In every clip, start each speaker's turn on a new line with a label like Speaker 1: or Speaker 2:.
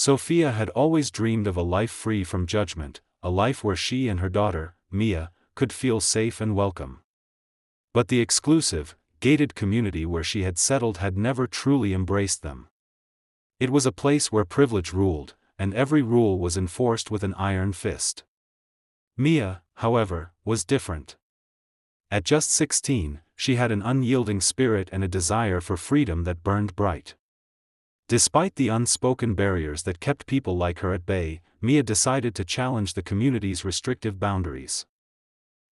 Speaker 1: Sophia had always dreamed of a life free from judgment, a life where she and her daughter, Mia, could feel safe and welcome. But the exclusive, gated community where she had settled had never truly embraced them. It was a place where privilege ruled, and every rule was enforced with an iron fist. Mia, however, was different. At just 16, she had an unyielding spirit and a desire for freedom that burned bright. Despite the unspoken barriers that kept people like her at bay, Mia decided to challenge the community's restrictive boundaries.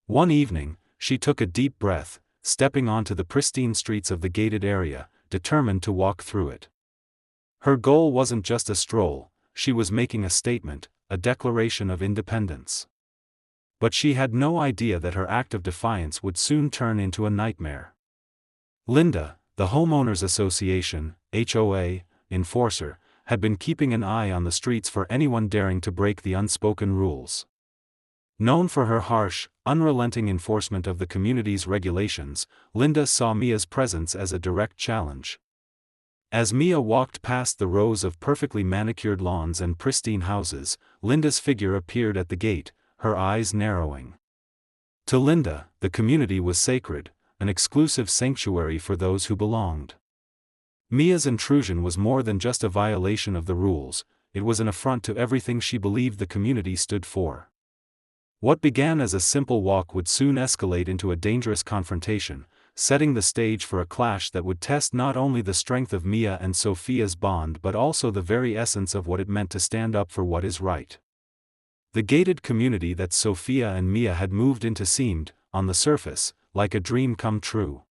Speaker 1: One evening, she took a deep breath, stepping onto the pristine streets of the gated area, determined to walk through it. Her goal wasn't just a stroll, she was making a statement, a declaration of independence. But she had no idea that her act of defiance would soon turn into a nightmare. Linda, the Homeowners Association, HOA, enforcer, had been keeping an eye on the streets for anyone daring to break the unspoken rules. Known for her harsh, unrelenting enforcement of the community's regulations, Linda saw Mia's presence as a direct challenge. As Mia walked past the rows of perfectly manicured lawns and pristine houses, Linda's figure appeared at the gate, her eyes narrowing. To Linda, the community was sacred, an exclusive sanctuary for those who belonged. Mia's intrusion was more than just a violation of the rules, it was an affront to everything she believed the community stood for. What began as a simple walk would soon escalate into a dangerous confrontation, setting the stage for a clash that would test not only the strength of Mia and Sophia's bond but also the very essence of what it meant to stand up for what is right. The gated community that Sophia and Mia had moved into seemed, on the surface, like a dream come true.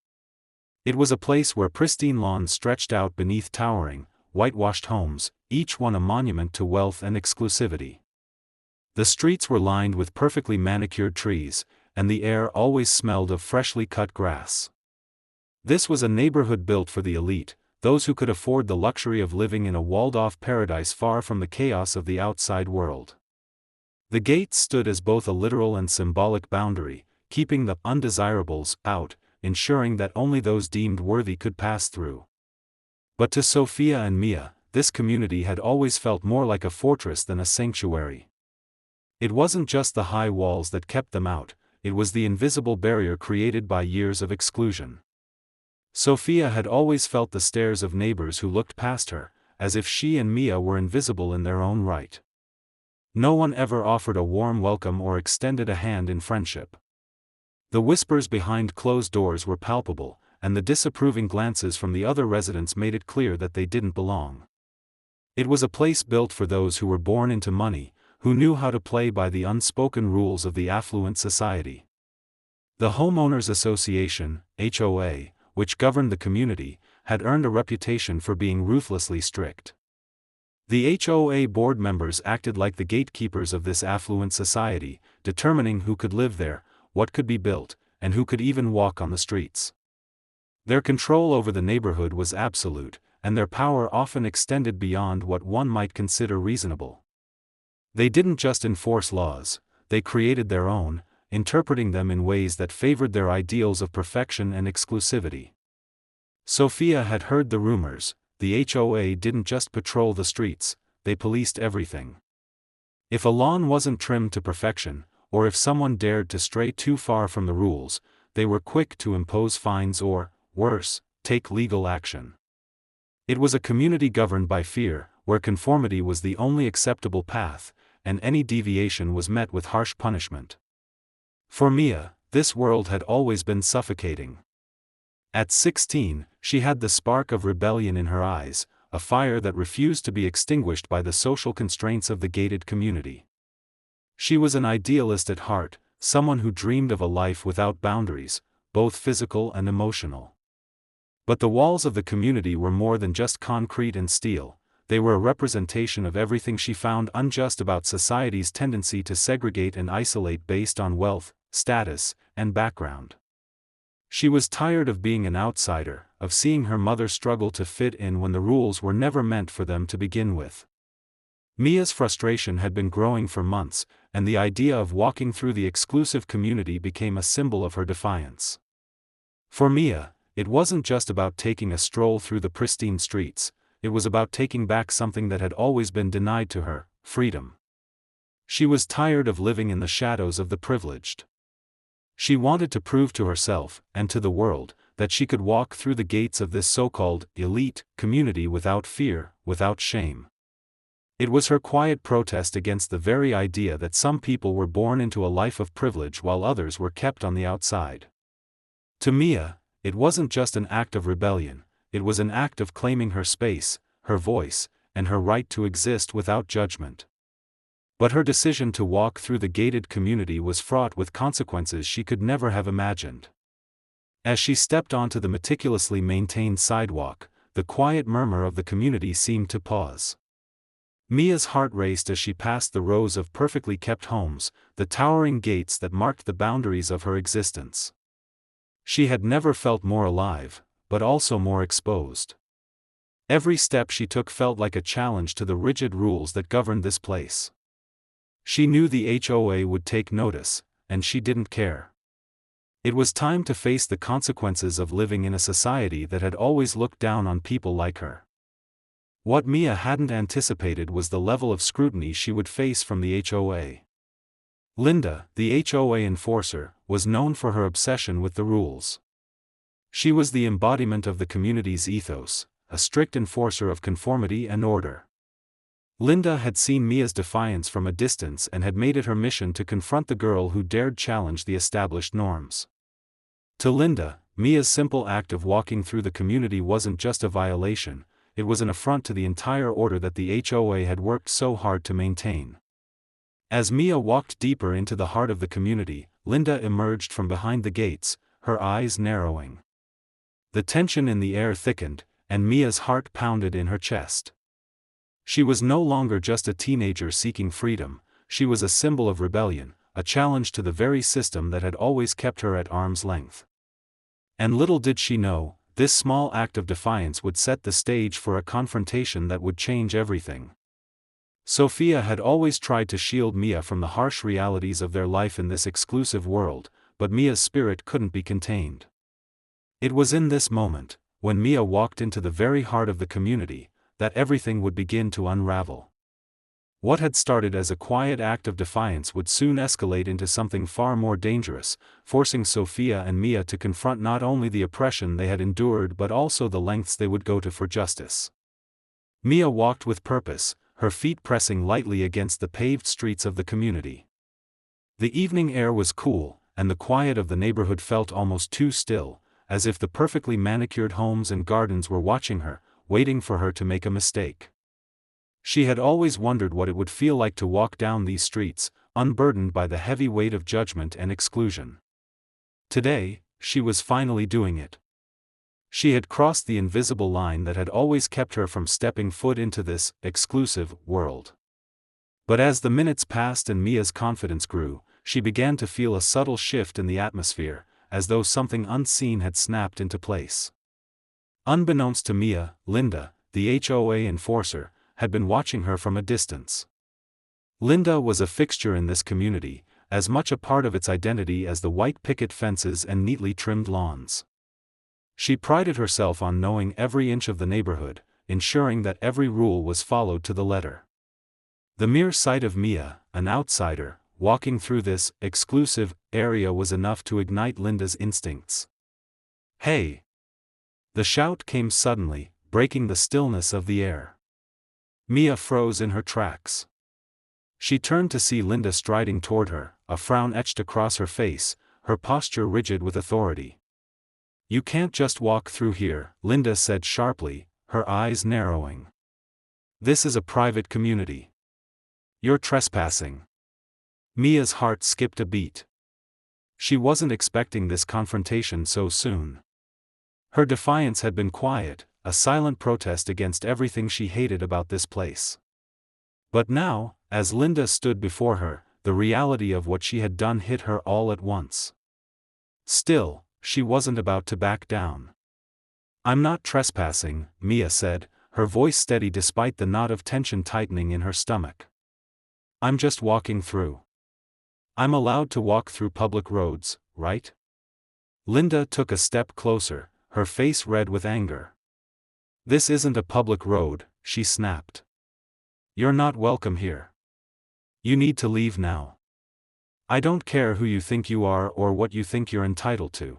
Speaker 1: It was a place where pristine lawns stretched out beneath towering, whitewashed homes, each one a monument to wealth and exclusivity. The streets were lined with perfectly manicured trees, and the air always smelled of freshly cut grass. This was a neighborhood built for the elite, those who could afford the luxury of living in a walled-off paradise far from the chaos of the outside world. The gates stood as both a literal and symbolic boundary, keeping the undesirables out, ensuring that only those deemed worthy could pass through. But to Sophia and Mia, this community had always felt more like a fortress than a sanctuary. It wasn't just the high walls that kept them out, it was the invisible barrier created by years of exclusion. Sophia had always felt the stares of neighbors who looked past her, as if she and Mia were invisible in their own right. No one ever offered a warm welcome or extended a hand in friendship. The whispers behind closed doors were palpable, and the disapproving glances from the other residents made it clear that they didn't belong. It was a place built for those who were born into money, who knew how to play by the unspoken rules of the affluent society. The Homeowners Association, HOA, which governed the community, had earned a reputation for being ruthlessly strict. The HOA board members acted like the gatekeepers of this affluent society, determining who could live there, what could be built, and who could even walk on the streets. Their control over the neighborhood was absolute, and their power often extended beyond what one might consider reasonable. They didn't just enforce laws, they created their own, interpreting them in ways that favored their ideals of perfection and exclusivity. Sophia had heard the rumors. The HOA didn't just patrol the streets, they policed everything. If a lawn wasn't trimmed to perfection, or if someone dared to stray too far from the rules, they were quick to impose fines or, worse, take legal action. It was a community governed by fear, where conformity was the only acceptable path, and any deviation was met with harsh punishment. For Mia, this world had always been suffocating. At 16, she had the spark of rebellion in her eyes, a fire that refused to be extinguished by the social constraints of the gated community. She was an idealist at heart, someone who dreamed of a life without boundaries, both physical and emotional. But the walls of the community were more than just concrete and steel, they were a representation of everything she found unjust about society's tendency to segregate and isolate based on wealth, status, and background. She was tired of being an outsider, of seeing her mother struggle to fit in when the rules were never meant for them to begin with. Mia's frustration had been growing for months, and the idea of walking through the exclusive community became a symbol of her defiance. For Mia, it wasn't just about taking a stroll through the pristine streets, it was about taking back something that had always been denied to her: freedom. She was tired of living in the shadows of the privileged. She wanted to prove to herself, and to the world, that she could walk through the gates of this so-called elite community without fear, without shame. It was her quiet protest against the very idea that some people were born into a life of privilege while others were kept on the outside. To Mia, it wasn't just an act of rebellion, it was an act of claiming her space, her voice, and her right to exist without judgment. But her decision to walk through the gated community was fraught with consequences she could never have imagined. As she stepped onto the meticulously maintained sidewalk, the quiet murmur of the community seemed to pause. Mia's heart raced as she passed the rows of perfectly kept homes, the towering gates that marked the boundaries of her existence. She had never felt more alive, but also more exposed. Every step she took felt like a challenge to the rigid rules that governed this place. She knew the HOA would take notice, and she didn't care. It was time to face the consequences of living in a society that had always looked down on people like her. What Mia hadn't anticipated was the level of scrutiny she would face from the HOA. Linda, the HOA enforcer, was known for her obsession with the rules. She was the embodiment of the community's ethos, a strict enforcer of conformity and order. Linda had seen Mia's defiance from a distance and had made it her mission to confront the girl who dared challenge the established norms. To Linda, Mia's simple act of walking through the community wasn't just a violation, it was an affront to the entire order that the HOA had worked so hard to maintain. As Mia walked deeper into the heart of the community, Linda emerged from behind the gates, her eyes narrowing. The tension in the air thickened, and Mia's heart pounded in her chest. She was no longer just a teenager seeking freedom, she was a symbol of rebellion, a challenge to the very system that had always kept her at arm's length. And little did she know, this small act of defiance would set the stage for a confrontation that would change everything. Sophia had always tried to shield Mia from the harsh realities of their life in this exclusive world, but Mia's spirit couldn't be contained. It was in this moment, when Mia walked into the very heart of the community, that everything would begin to unravel. What had started as a quiet act of defiance would soon escalate into something far more dangerous, forcing Sophia and Mia to confront not only the oppression they had endured but also the lengths they would go to for justice. Mia walked with purpose, her feet pressing lightly against the paved streets of the community. The evening air was cool, and the quiet of the neighborhood felt almost too still, as if the perfectly manicured homes and gardens were watching her, waiting for her to make a mistake. She had always wondered what it would feel like to walk down these streets, unburdened by the heavy weight of judgment and exclusion. Today, she was finally doing it. She had crossed the invisible line that had always kept her from stepping foot into this exclusive world. But as the minutes passed and Mia's confidence grew, she began to feel a subtle shift in the atmosphere, as though something unseen had snapped into place. Unbeknownst to Mia, Linda, the HOA enforcer, had been watching her from a distance. Linda was a fixture in this community, as much a part of its identity as the white picket fences and neatly trimmed lawns. She prided herself on knowing every inch of the neighborhood, ensuring that every rule was followed to the letter. The mere sight of Mia, an outsider, walking through this exclusive area was enough to ignite Linda's instincts. "Hey!" The shout came suddenly, breaking the stillness of the air. Mia froze in her tracks. She turned to see Linda striding toward her, a frown etched across her face, her posture rigid with authority. "You can't just walk through here," Linda said sharply, her eyes narrowing. "This is a private community. You're trespassing." Mia's heart skipped a beat. She wasn't expecting this confrontation so soon. Her defiance had been quiet, a silent protest against everything she hated about this place. But now, as Linda stood before her, the reality of what she had done hit her all at once. Still, she wasn't about to back down. "I'm not trespassing," Mia said, her voice steady despite the knot of tension tightening in her stomach. "I'm just walking through. I'm allowed to walk through public roads, right?" Linda took a step closer, her face red with anger. This isn't a public road, she snapped. You're not welcome here. You need to leave now. I don't care who you think you are or what you think you're entitled to.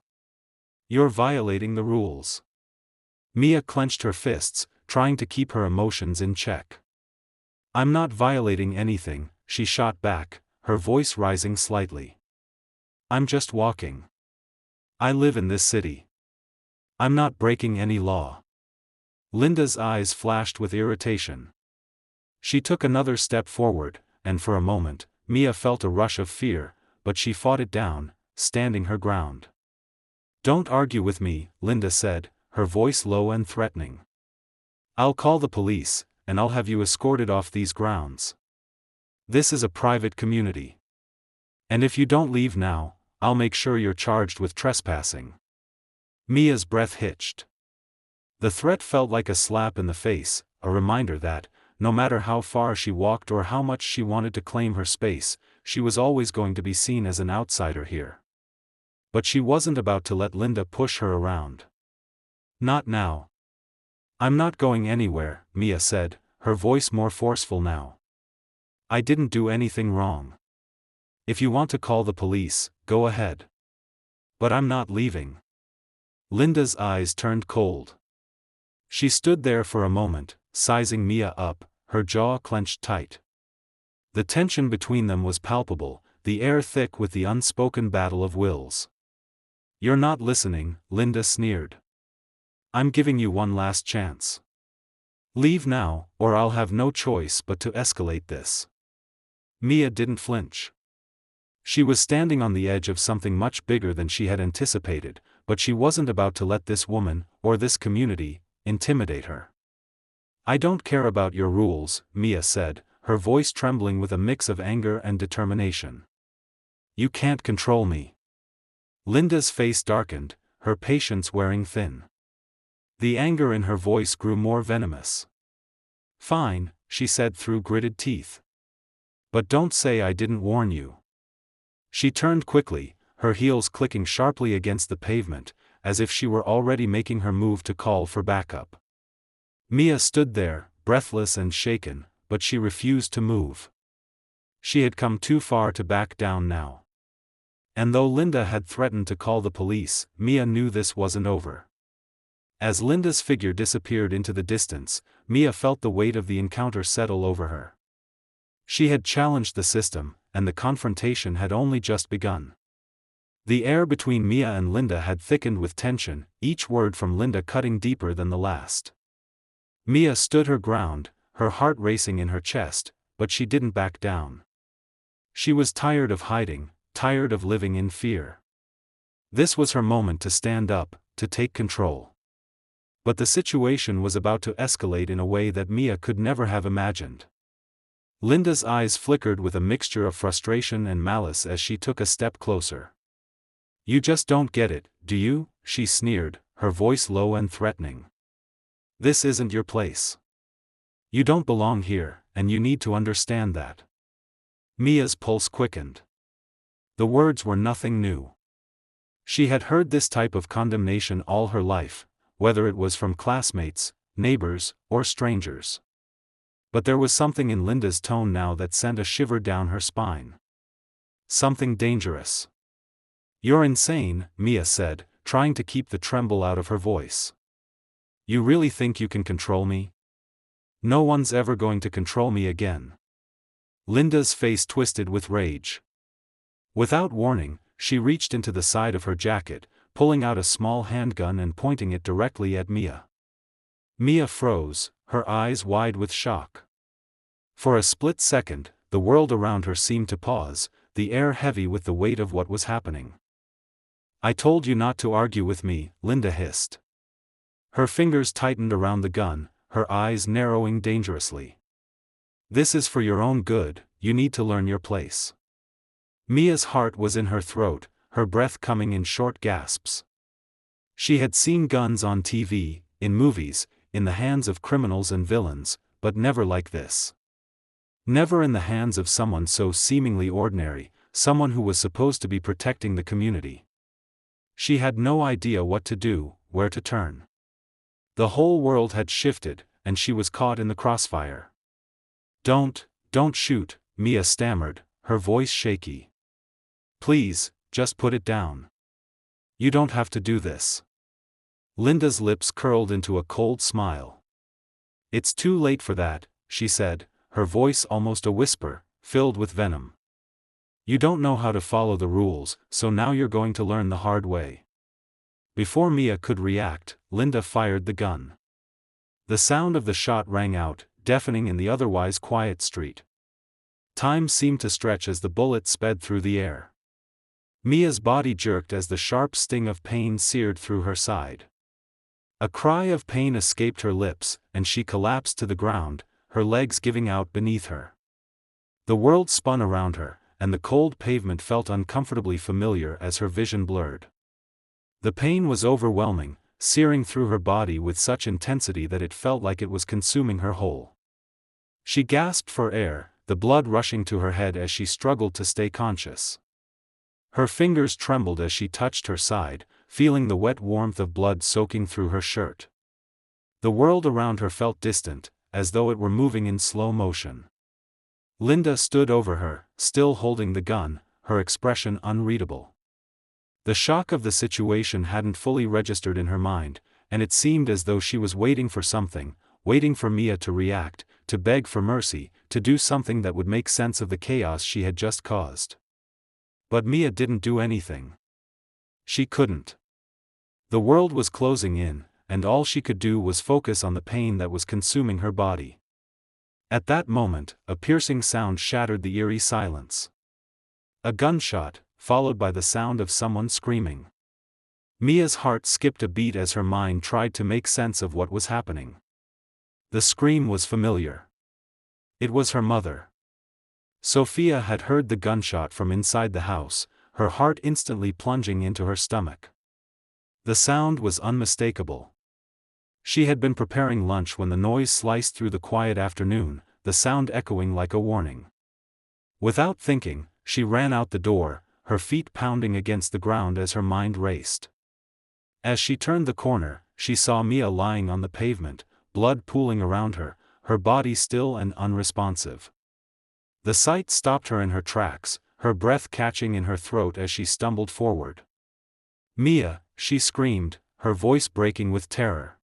Speaker 1: You're violating the rules. Mia clenched her fists, trying to keep her emotions in check. I'm not violating anything, she shot back, her voice rising slightly. I'm just walking. I live in this city. I'm not breaking any law. Linda's eyes flashed with irritation. She took another step forward, and for a moment, Mia felt a rush of fear, but she fought it down, standing her ground. Don't argue with me, Linda said, her voice low and threatening. I'll call the police, and I'll have you escorted off these grounds. This is a private community. And if you don't leave now, I'll make sure you're charged with trespassing. Mia's breath hitched. The threat felt like a slap in the face, a reminder that, no matter how far she walked or how much she wanted to claim her space, she was always going to be seen as an outsider here. But she wasn't about to let Linda push her around. Not now. I'm not going anywhere, Mia said, her voice more forceful now. I didn't do anything wrong. If you want to call the police, go ahead. But I'm not leaving. Linda's eyes turned cold. She stood there for a moment, sizing Mia up, her jaw clenched tight. The tension between them was palpable, the air thick with the unspoken battle of wills. You're not listening, Linda sneered. I'm giving you one last chance. Leave now, or I'll have no choice but to escalate this. Mia didn't flinch. She was standing on the edge of something much bigger than she had anticipated, but she wasn't about to let this woman, or this community, intimidate her. I don't care about your rules, Mia said, her voice trembling with a mix of anger and determination. You can't control me. Linda's face darkened, her patience wearing thin. The anger in her voice grew more venomous. Fine, she said through gritted teeth. But don't say I didn't warn you. She turned quickly, her heels clicking sharply against the pavement, as if she were already making her move to call for backup. Mia stood there, breathless and shaken, but she refused to move. She had come too far to back down now. And though Linda had threatened to call the police, Mia knew this wasn't over. As Linda's figure disappeared into the distance, Mia felt the weight of the encounter settle over her. She had challenged the system, and the confrontation had only just begun. The air between Mia and Linda had thickened with tension, each word from Linda cutting deeper than the last. Mia stood her ground, her heart racing in her chest, but she didn't back down. She was tired of hiding, tired of living in fear. This was her moment to stand up, to take control. But the situation was about to escalate in a way that Mia could never have imagined. Linda's eyes flickered with a mixture of frustration and malice as she took a step closer. You just don't get it, do you? She sneered, her voice low and threatening. This isn't your place. You don't belong here, and you need to understand that. Mia's pulse quickened. The words were nothing new. She had heard this type of condemnation all her life, whether it was from classmates, neighbors, or strangers. But there was something in Linda's tone now that sent a shiver down her spine. Something dangerous. You're insane, Mia said, trying to keep the tremble out of her voice. You really think you can control me? No one's ever going to control me again. Linda's face twisted with rage. Without warning, she reached into the side of her jacket, pulling out a small handgun and pointing it directly at Mia. Mia froze, her eyes wide with shock. For a split second, the world around her seemed to pause, the air heavy with the weight of what was happening. I told you not to argue with me, Linda hissed. Her fingers tightened around the gun, her eyes narrowing dangerously. This is for your own good, you need to learn your place. Mia's heart was in her throat, her breath coming in short gasps. She had seen guns on TV, in movies, in the hands of criminals and villains, but never like this. Never in the hands of someone so seemingly ordinary, someone who was supposed to be protecting the community. She had no idea what to do, where to turn. The whole world had shifted, and she was caught in the crossfire. Don't shoot," Mia stammered, her voice shaky. "Please, just put it down. You don't have to do this." Linda's lips curled into a cold smile. "It's too late for that," she said, her voice almost a whisper, filled with venom. "You don't know how to follow the rules, so now you're going to learn the hard way." Before Mia could react, Linda fired the gun. The sound of the shot rang out, deafening in the otherwise quiet street. Time seemed to stretch as the bullet sped through the air. Mia's body jerked as the sharp sting of pain seared through her side. A cry of pain escaped her lips, and she collapsed to the ground, her legs giving out beneath her. The world spun around her, and the cold pavement felt uncomfortably familiar as her vision blurred. The pain was overwhelming, searing through her body with such intensity that it felt like it was consuming her whole. She gasped for air, the blood rushing to her head as she struggled to stay conscious. Her fingers trembled as she touched her side, feeling the wet warmth of blood soaking through her shirt. The world around her felt distant, as though it were moving in slow motion. Linda stood over her, still holding the gun, her expression unreadable. The shock of the situation hadn't fully registered in her mind, and it seemed as though she was waiting for something, waiting for Mia to react, to beg for mercy, to do something that would make sense of the chaos she had just caused. But Mia didn't do anything. She couldn't. The world was closing in, and all she could do was focus on the pain that was consuming her body. At that moment, a piercing sound shattered the eerie silence. A gunshot, followed by the sound of someone screaming. Mia's heart skipped a beat as her mind tried to make sense of what was happening. The scream was familiar. It was her mother. Sophia had heard the gunshot from inside the house, her heart instantly plunging into her stomach. The sound was unmistakable. She had been preparing lunch when the noise sliced through the quiet afternoon, the sound echoing like a warning. Without thinking, she ran out the door, her feet pounding against the ground as her mind raced. As she turned the corner, she saw Mia lying on the pavement, blood pooling around her, her body still and unresponsive. The sight stopped her in her tracks, her breath catching in her throat as she stumbled forward. "Mia," she screamed, her voice breaking with terror.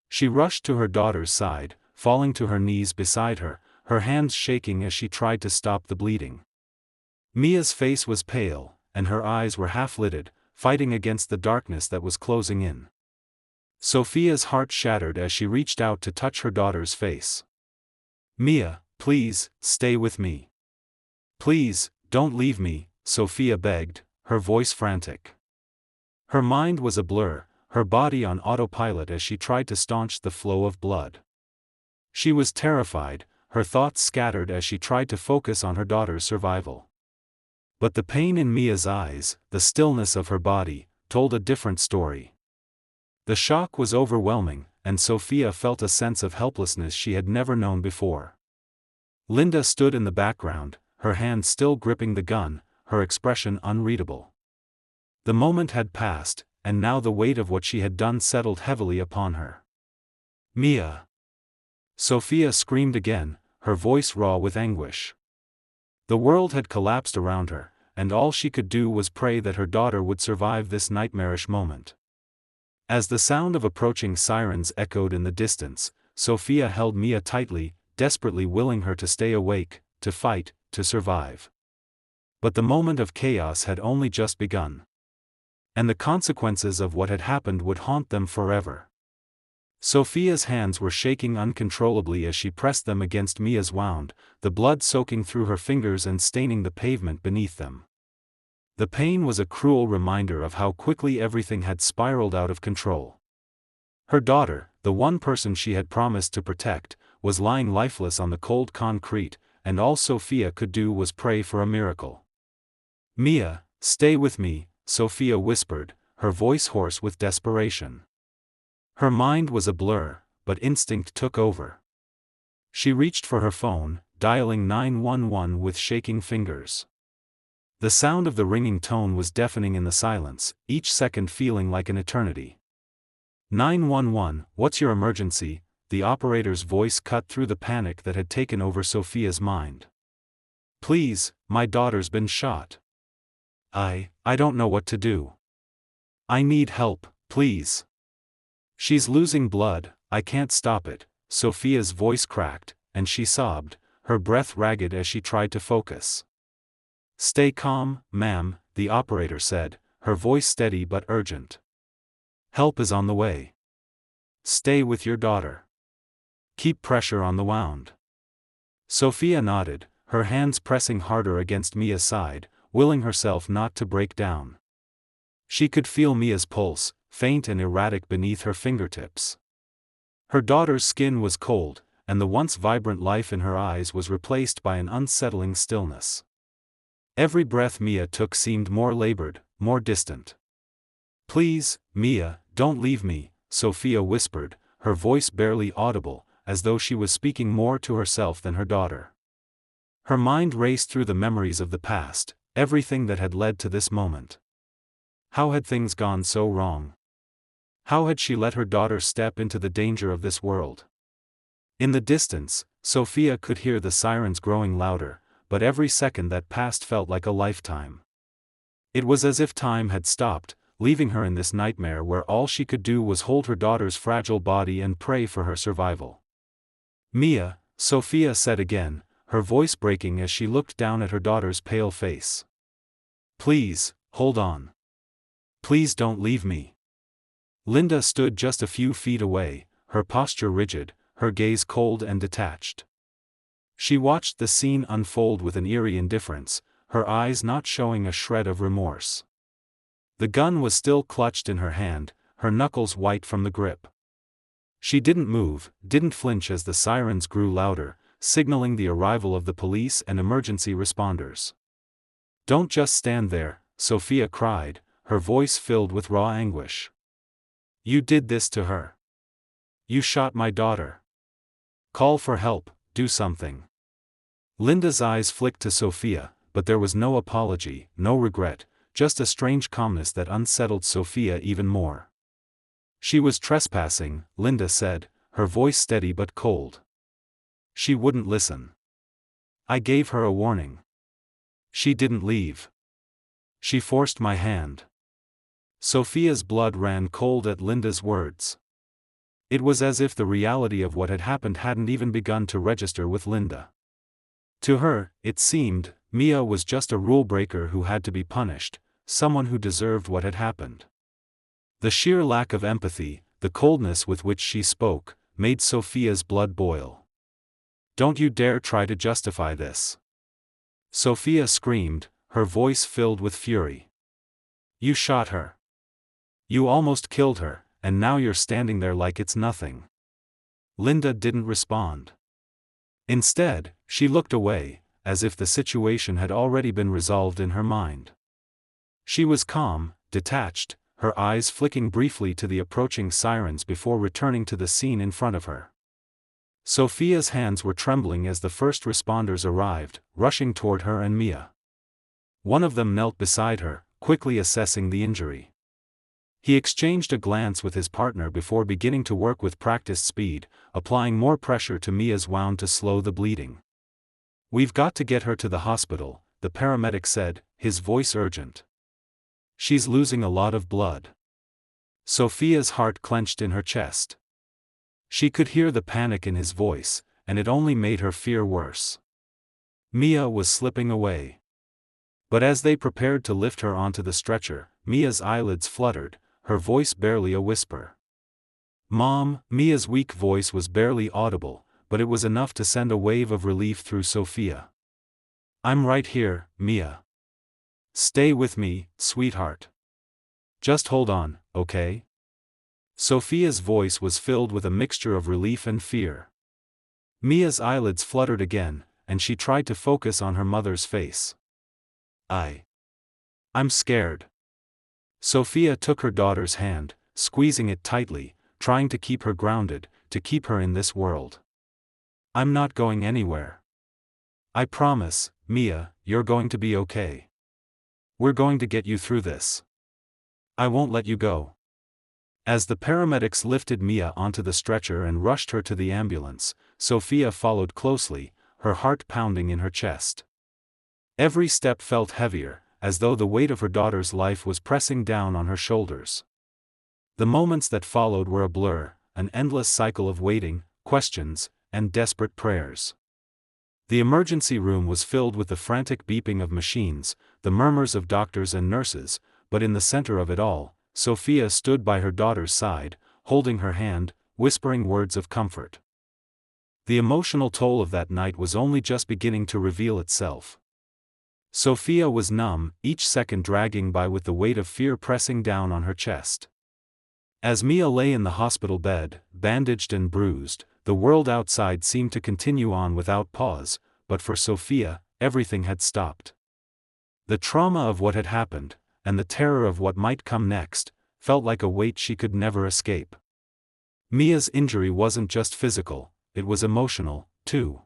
Speaker 1: She rushed to her daughter's side, falling to her knees beside her, her hands shaking as she tried to stop the bleeding. Mia's face was pale, and her eyes were half-lidded, fighting against the darkness that was closing in. Sophia's heart shattered as she reached out to touch her daughter's face. "Mia, please, stay with me. Please, don't leave me," Sophia begged, her voice frantic. Her mind was a blur, her body on autopilot as she tried to staunch the flow of blood. She was terrified, her thoughts scattered as she tried to focus on her daughter's survival. But the pain in Mia's eyes, the stillness of her body, told a different story. The shock was overwhelming, and Sophia felt a sense of helplessness she had never known before. Linda stood in the background, her hand still gripping the gun, her expression unreadable. The moment had passed, and now the weight of what she had done settled heavily upon her. "Mia!" Sophia screamed again, her voice raw with anguish. The world had collapsed around her, and all she could do was pray that her daughter would survive this nightmarish moment. As the sound of approaching sirens echoed in the distance, Sophia held Mia tightly, desperately willing her to stay awake, to fight, to survive. But the moment of chaos had only just begun. And the consequences of what had happened would haunt them forever. Sophia's hands were shaking uncontrollably as she pressed them against Mia's wound, the blood soaking through her fingers and staining the pavement beneath them. The pain was a cruel reminder of how quickly everything had spiraled out of control. Her daughter, the one person she had promised to protect, was lying lifeless on the cold concrete, and all Sophia could do was pray for a miracle. "Mia, stay with me," Sophia whispered, her voice hoarse with desperation. Her mind was a blur, but instinct took over. She reached for her phone, dialing 911 with shaking fingers. The sound of the ringing tone was deafening in the silence, each second feeling like an eternity. 911, what's your emergency? The operator's voice cut through the panic that had taken over Sophia's mind. Please, my daughter's been shot. I don't know what to do. I need help, please. She's losing blood, I can't stop it. Sophia's voice cracked, and she sobbed, her breath ragged as she tried to focus. Stay calm, ma'am, the operator said, her voice steady but urgent. Help is on the way. Stay with your daughter. Keep pressure on the wound. Sophia nodded, her hands pressing harder against Mia's side, willing herself not to break down. She could feel Mia's pulse, faint and erratic beneath her fingertips. Her daughter's skin was cold, and the once vibrant life in her eyes was replaced by an unsettling stillness. Every breath Mia took seemed more labored, more distant. Please, Mia, don't leave me, Sophia whispered, her voice barely audible, as though she was speaking more to herself than her daughter. Her mind raced through the memories of the past, everything that had led to this moment. How had things gone so wrong? How had she let her daughter step into the danger of this world? In the distance, Sophia could hear the sirens growing louder, but every second that passed felt like a lifetime. It was as if time had stopped, leaving her in this nightmare where all she could do was hold her daughter's fragile body and pray for her survival. Mia, Sophia said again, her voice breaking as she looked down at her daughter's pale face. Please, hold on. Please don't leave me. Linda stood just a few feet away, her posture rigid, her gaze cold and detached. She watched the scene unfold with an eerie indifference, her eyes not showing a shred of remorse. The gun was still clutched in her hand, her knuckles white from the grip. She didn't move, didn't flinch as the sirens grew louder, signaling the arrival of the police and emergency responders. Don't just stand there, Sophia cried, her voice filled with raw anguish. You did this to her. You shot my daughter. Call for help, do something. Linda's eyes flicked to Sophia, but there was no apology, no regret, just a strange calmness that unsettled Sophia even more. She was trespassing, Linda said, her voice steady but cold. She wouldn't listen. I gave her a warning. She didn't leave. She forced my hand. Sophia's blood ran cold at Linda's words. It was as if the reality of what had happened hadn't even begun to register with Linda. To her, it seemed, Mia was just a rule breaker who had to be punished, someone who deserved what had happened. The sheer lack of empathy, the coldness with which she spoke, made Sophia's blood boil. Don't you dare try to justify this. Sophia screamed, her voice filled with fury. You shot her. You almost killed her, and now you're standing there like it's nothing. Linda didn't respond. Instead, she looked away, as if the situation had already been resolved in her mind. She was calm, detached, her eyes flicking briefly to the approaching sirens before returning to the scene in front of her. Sophia's hands were trembling as the first responders arrived, rushing toward her and Mia. One of them knelt beside her, quickly assessing the injury. He exchanged a glance with his partner before beginning to work with practiced speed, applying more pressure to Mia's wound to slow the bleeding. We've got to get her to the hospital, the paramedic said, his voice urgent. She's losing a lot of blood. Sophia's heart clenched in her chest. She could hear the panic in his voice, and it only made her fear worse. Mia was slipping away. But as they prepared to lift her onto the stretcher, Mia's eyelids fluttered, her voice barely a whisper. Mom, Mia's weak voice was barely audible, but it was enough to send a wave of relief through Sophia. I'm right here, Mia. Stay with me, sweetheart. Just hold on, okay? Sophia's voice was filled with a mixture of relief and fear. Mia's eyelids fluttered again, and she tried to focus on her mother's face. I'm scared. Sophia took her daughter's hand, squeezing it tightly, trying to keep her grounded, to keep her in this world. I'm not going anywhere. I promise, Mia, you're going to be okay. We're going to get you through this. I won't let you go. As the paramedics lifted Mia onto the stretcher and rushed her to the ambulance, Sophia followed closely, her heart pounding in her chest. Every step felt heavier, as though the weight of her daughter's life was pressing down on her shoulders. The moments that followed were a blur, an endless cycle of waiting, questions, and desperate prayers. The emergency room was filled with the frantic beeping of machines, the murmurs of doctors and nurses, but in the center of it all, Sophia stood by her daughter's side, holding her hand, whispering words of comfort. The emotional toll of that night was only just beginning to reveal itself. Sophia was numb, each second dragging by with the weight of fear pressing down on her chest. As Mia lay in the hospital bed, bandaged and bruised, the world outside seemed to continue on without pause, but for Sophia, everything had stopped. The trauma of what had happened, and the terror of what might come next, felt like a weight she could never escape. Mia's injury wasn't just physical, it was emotional, too.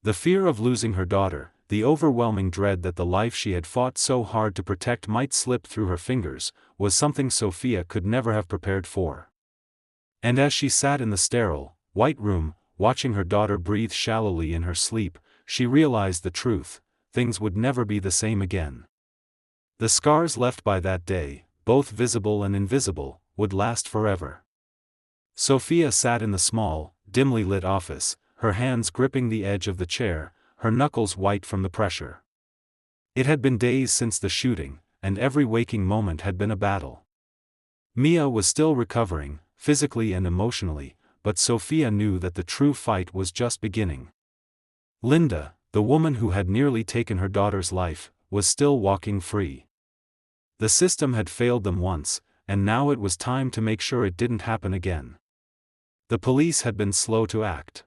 Speaker 1: The fear of losing her daughter, the overwhelming dread that the life she had fought so hard to protect might slip through her fingers, was something Sophia could never have prepared for. And as she sat in the sterile, white room, watching her daughter breathe shallowly in her sleep, she realized the truth: things would never be the same again. The scars left by that day, both visible and invisible, would last forever. Sophia sat in the small, dimly lit office, her hands gripping the edge of the chair, her knuckles white from the pressure. It had been days since the shooting, and every waking moment had been a battle. Mia was still recovering, physically and emotionally, but Sophia knew that the true fight was just beginning. Linda, the woman who had nearly taken her daughter's life, was still walking free. The system had failed them once, and now it was time to make sure it didn't happen again. The police had been slow to act.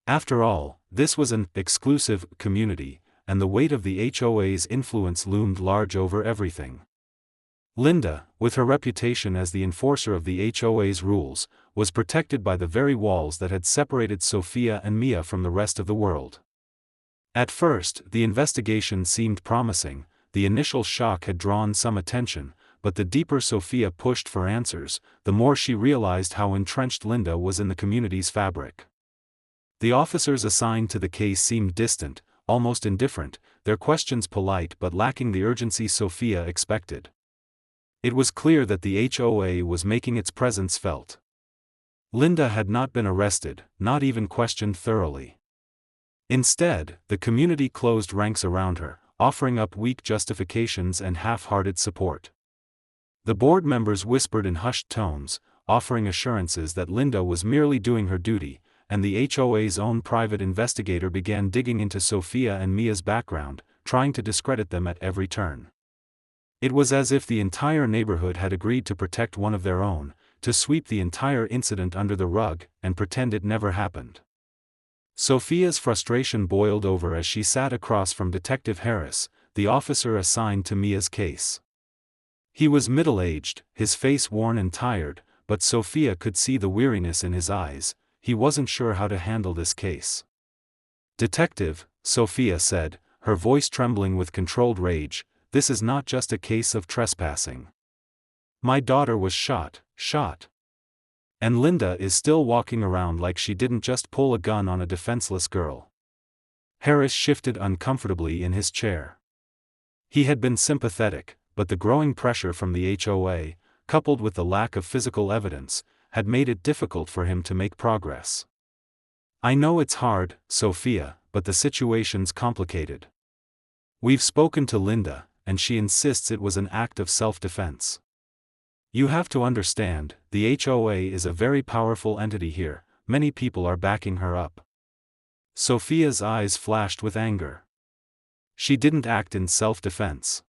Speaker 1: After all, this was an exclusive community, and the weight of the HOA's influence loomed large over everything. Linda, with her reputation as the enforcer of the HOA's rules, was protected by the very walls that had separated Sophia and Mia from the rest of the world. At first, the investigation seemed promising. The initial shock had drawn some attention, but the deeper Sophia pushed for answers, the more she realized how entrenched Linda was in the community's fabric. The officers assigned to the case seemed distant, almost indifferent, their questions polite but lacking the urgency Sophia expected. It was clear that the HOA was making its presence felt. Linda had not been arrested, not even questioned thoroughly. Instead, the community closed ranks around her, offering up weak justifications and half-hearted support. The board members whispered in hushed tones, offering assurances that Linda was merely doing her duty, and the HOA's own private investigator began digging into Sophia and Mia's background, trying to discredit them at every turn. It was as if the entire neighborhood had agreed to protect one of their own, to sweep the entire incident under the rug, and pretend it never happened. Sophia's frustration boiled over as she sat across from Detective Harris, the officer assigned to Mia's case. He was middle-aged, his face worn and tired, but Sophia could see the weariness in his eyes. He wasn't sure how to handle this case. "Detective," Sophia said, her voice trembling with controlled rage, "this is not just a case of trespassing. My daughter was shot. And Linda is still walking around like she didn't just pull a gun on a defenseless girl." Harris shifted uncomfortably in his chair. He had been sympathetic, but the growing pressure from the HOA, coupled with the lack of physical evidence, had made it difficult for him to make progress. "I know it's hard, Sophia, but the situation's complicated. We've spoken to Linda, and she insists it was an act of self-defense. You have to understand, the HOA is a very powerful entity here, many people are backing her up." Sophia's eyes flashed with anger. "She didn't act in self-defense.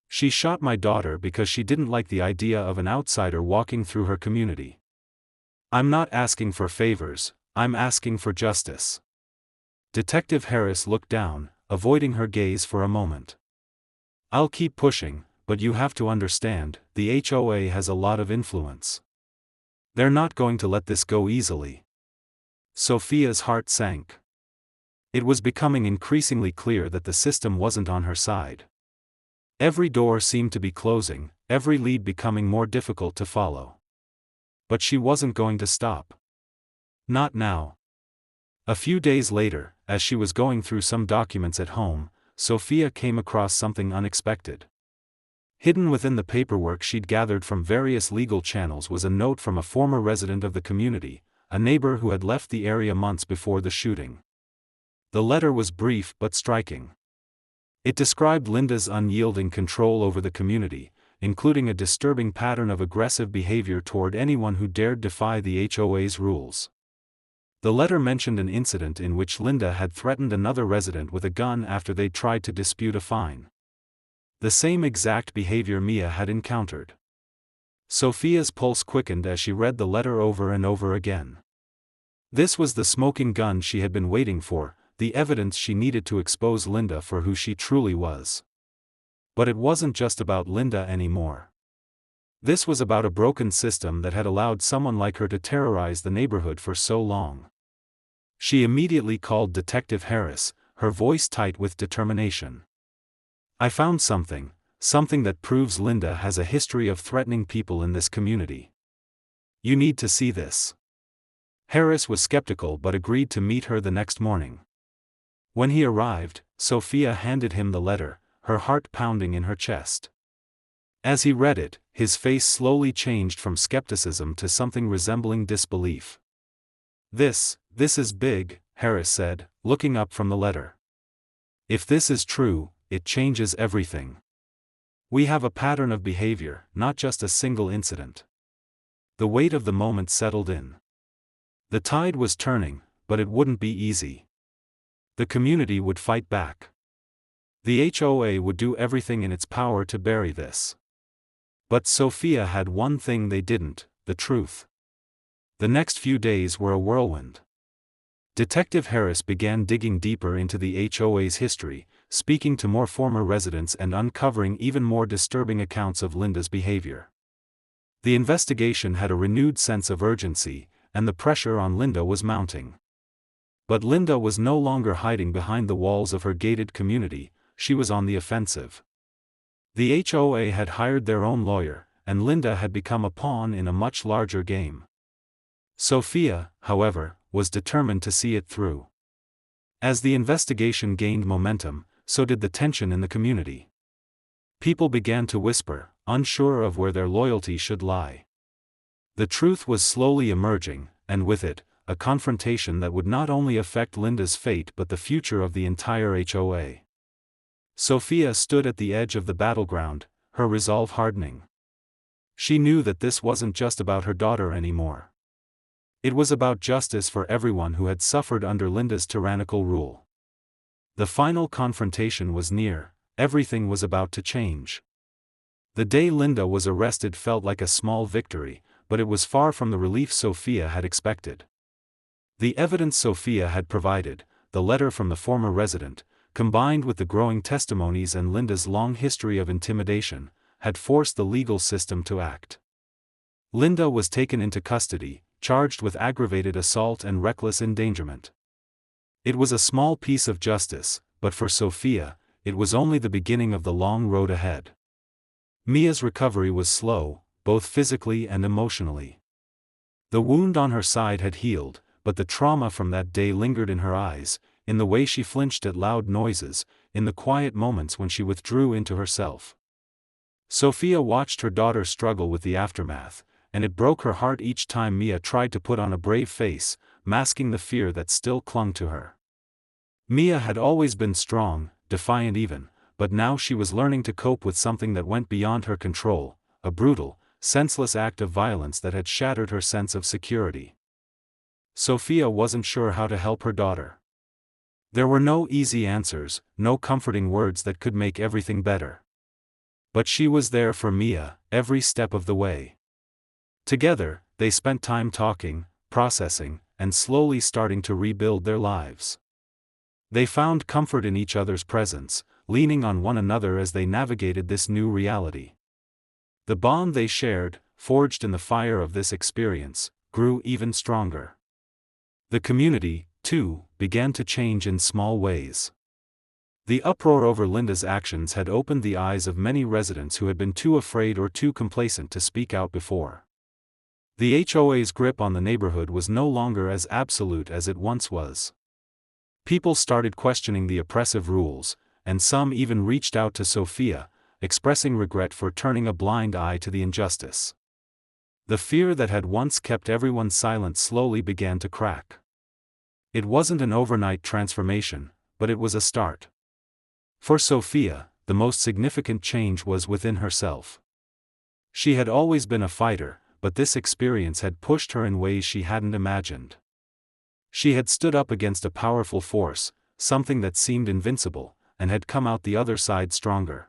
Speaker 1: She shot my daughter because she didn't like the idea of an outsider walking through her community. I'm not asking for favors, I'm asking for justice." Detective Harris looked down, avoiding her gaze for a moment. "I'll keep pushing, but you have to understand, the HOA has a lot of influence. They're not going to let this go easily." Sophia's heart sank. It was becoming increasingly clear that the system wasn't on her side. Every door seemed to be closing, every lead becoming more difficult to follow. But she wasn't going to stop. Not now. A few days later, as she was going through some documents at home, Sophia came across something unexpected. Hidden within the paperwork she'd gathered from various legal channels was a note from a former resident of the community, a neighbor who had left the area months before the shooting. The letter was brief but striking. It described Linda's unyielding control over the community, including a disturbing pattern of aggressive behavior toward anyone who dared defy the HOA's rules. The letter mentioned an incident in which Linda had threatened another resident with a gun after they tried to dispute a fine. The same exact behavior Mia had encountered. Sophia's pulse quickened as she read the letter over and over again. This was the smoking gun she had been waiting for, the evidence she needed to expose Linda for who she truly was. But it wasn't just about Linda anymore. This was about a broken system that had allowed someone like her to terrorize the neighborhood for so long. She immediately called Detective Harris, her voice tight with determination. "I found something that proves Linda has a history of threatening people in this community. You need to see this." Harris was skeptical but agreed to meet her the next morning. When he arrived, Sophia handed him the letter, her heart pounding in her chest. As he read it, his face slowly changed from skepticism to something resembling disbelief. This is big," Harris said, looking up from the letter. "If this is true, it changes everything. We have a pattern of behavior, not just a single incident." The weight of the moment settled in. The tide was turning, but it wouldn't be easy. The community would fight back. The HOA would do everything in its power to bury this. But Sophia had one thing they didn't: the truth. The next few days were a whirlwind. Detective Harris began digging deeper into the HOA's history, speaking to more former residents and uncovering even more disturbing accounts of Linda's behavior. The investigation had a renewed sense of urgency, and the pressure on Linda was mounting. But Linda was no longer hiding behind the walls of her gated community, she was on the offensive. The HOA had hired their own lawyer, and Linda had become a pawn in a much larger game. Sophia, however, was determined to see it through. As the investigation gained momentum, so did the tension in the community. People began to whisper, unsure of where their loyalty should lie. The truth was slowly emerging, and with it, a confrontation that would not only affect Linda's fate but the future of the entire HOA. Sophia stood at the edge of the battleground, her resolve hardening. She knew that this wasn't just about her daughter anymore. It was about justice for everyone who had suffered under Linda's tyrannical rule. The final confrontation was near, everything was about to change. The day Linda was arrested felt like a small victory, but it was far from the relief Sophia had expected. The evidence Sophia had provided, the letter from the former resident, combined with the growing testimonies and Linda's long history of intimidation, had forced the legal system to act. Linda was taken into custody, charged with aggravated assault and reckless endangerment. It was a small piece of justice, but for Sophia, it was only the beginning of the long road ahead. Mia's recovery was slow, both physically and emotionally. The wound on her side had healed, but the trauma from that day lingered in her eyes, in the way she flinched at loud noises, in the quiet moments when she withdrew into herself. Sophia watched her daughter struggle with the aftermath, and it broke her heart each time Mia tried to put on a brave face, masking the fear that still clung to her. Mia had always been strong, defiant even, but now she was learning to cope with something that went beyond her control, a brutal, senseless act of violence that had shattered her sense of security. Sophia wasn't sure how to help her daughter. There were no easy answers, no comforting words that could make everything better. But she was there for Mia, every step of the way. Together, they spent time talking, processing, and slowly starting to rebuild their lives. They found comfort in each other's presence, leaning on one another as they navigated this new reality. The bond they shared, forged in the fire of this experience, grew even stronger. The community, too, began to change in small ways. The uproar over Linda's actions had opened the eyes of many residents who had been too afraid or too complacent to speak out before. The HOA's grip on the neighborhood was no longer as absolute as it once was. People started questioning the oppressive rules, and some even reached out to Sophia, expressing regret for turning a blind eye to the injustice. The fear that had once kept everyone silent slowly began to crack. It wasn't an overnight transformation, but it was a start. For Sophia, the most significant change was within herself. She had always been a fighter, but this experience had pushed her in ways she hadn't imagined. She had stood up against a powerful force, something that seemed invincible, and had come out the other side stronger.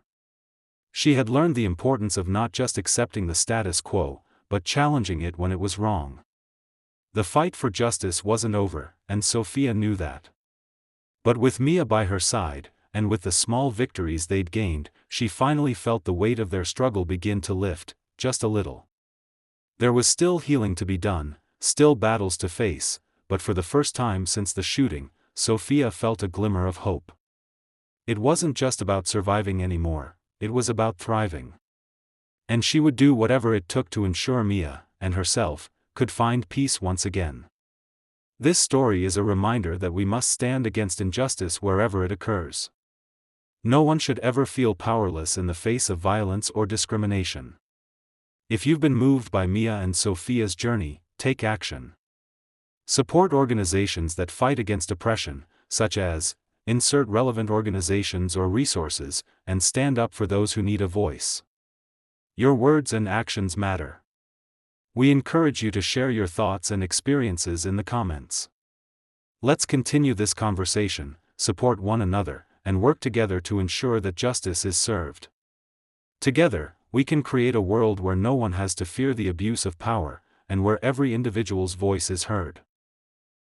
Speaker 1: She had learned the importance of not just accepting the status quo, but challenging it when it was wrong. The fight for justice wasn't over, and Sophia knew that. But with Mia by her side, and with the small victories they'd gained, she finally felt the weight of their struggle begin to lift, just a little. There was still healing to be done, still battles to face, but for the first time since the shooting, Sophia felt a glimmer of hope. It wasn't just about surviving anymore, it was about thriving. And she would do whatever it took to ensure Mia, and herself, could find peace once again. This story is a reminder that we must stand against injustice wherever it occurs. No one should ever feel powerless in the face of violence or discrimination. If you've been moved by Mia and Sophia's journey, take action. Support organizations that fight against oppression, such as, insert relevant organizations or resources, and stand up for those who need a voice. Your words and actions matter. We encourage you to share your thoughts and experiences in the comments. Let's continue this conversation, support one another, and work together to ensure that justice is served. Together, we can create a world where no one has to fear the abuse of power, and where every individual's voice is heard.